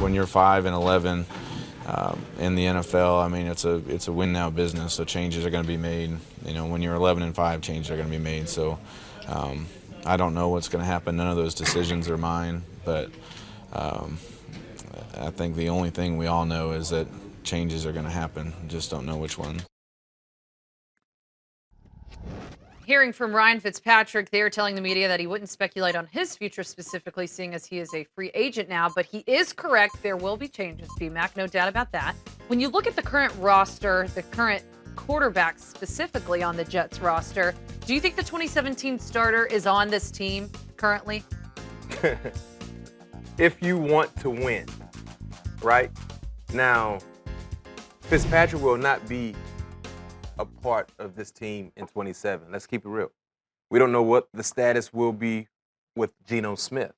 when you're 5-11 in the NFL, I mean, it's a win now business. So changes are going to be made. You know, when you're 11-5, changes are going to be made. So I don't know what's going to happen. None of those decisions are mine, but I think the only thing we all know is that changes are going to happen. Just don't know which one. Hearing from Ryan Fitzpatrick, they're telling the media that he wouldn't speculate on his future specifically, seeing as he is a free agent now. But he is correct. There will be changes, BMAC, no doubt about that. When you look at the current roster, the current quarterbacks specifically on the Jets roster, do you think the 2017 starter is on this team currently? If you want to win, right? Now, Fitzpatrick will not be a part of this team in 27. Let's keep it real. We don't know what the status will be with Geno Smith.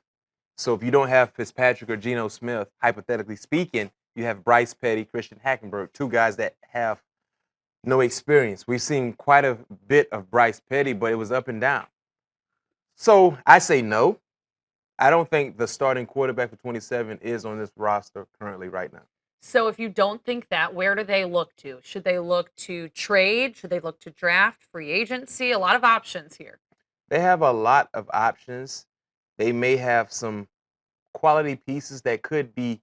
So if you don't have Fitzpatrick or Geno Smith, hypothetically speaking, you have Bryce Petty, Christian Hackenberg, two guys that have no experience. We've seen quite a bit of Bryce Petty, but it was up and down. So I say no. I don't think the starting quarterback for 27 is on this roster currently right now. So if you don't think that, where do they look to? Should they look to trade? Should they look to draft, free agency? A lot of options here. They have a lot of options. They may have some quality pieces that could be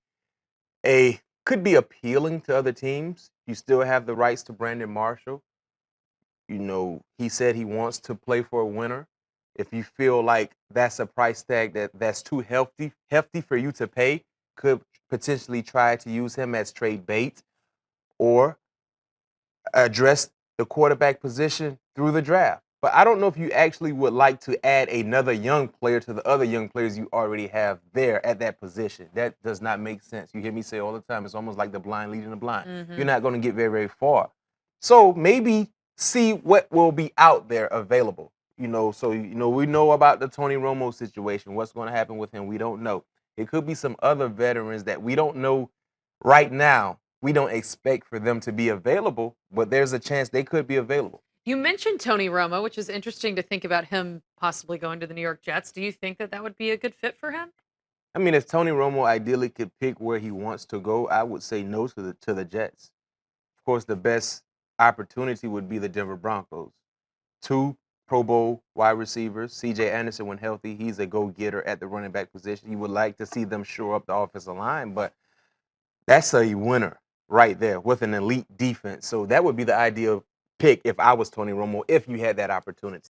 appealing to other teams. You still have the rights to Brandon Marshall. You know, he said he wants to play for a winner. If you feel like that's a price tag that's too hefty for you to pay, could potentially try to use him as trade bait or address the quarterback position through the draft. But I don't know if you actually would like to add another young player to the other young players you already have there at that position. That does not make sense. You hear me say all the time, it's almost like the blind leading the blind. Mm-hmm. You're not going to get very, very far. So maybe see what will be out there available. You know, so, you know, we know about the Tony Romo situation. What's going to happen with him, we don't know. It could be some other veterans that we don't know right now. We don't expect for them to be available, but there's a chance they could be available. You mentioned Tony Romo, which is interesting to think about him possibly going to the New York Jets. Do you think that that would be a good fit for him? I mean, if Tony Romo ideally could pick where he wants to go, I would say no to the Jets. Of course, the best opportunity would be the Denver Broncos. Two Pro Bowl wide receivers. C.J. Anderson, when healthy, he's a go-getter at the running back position. You would like to see them shore up the offensive line, but that's a winner right there with an elite defense. So that would be the ideal pick if I was Tony Romo, if you had that opportunity.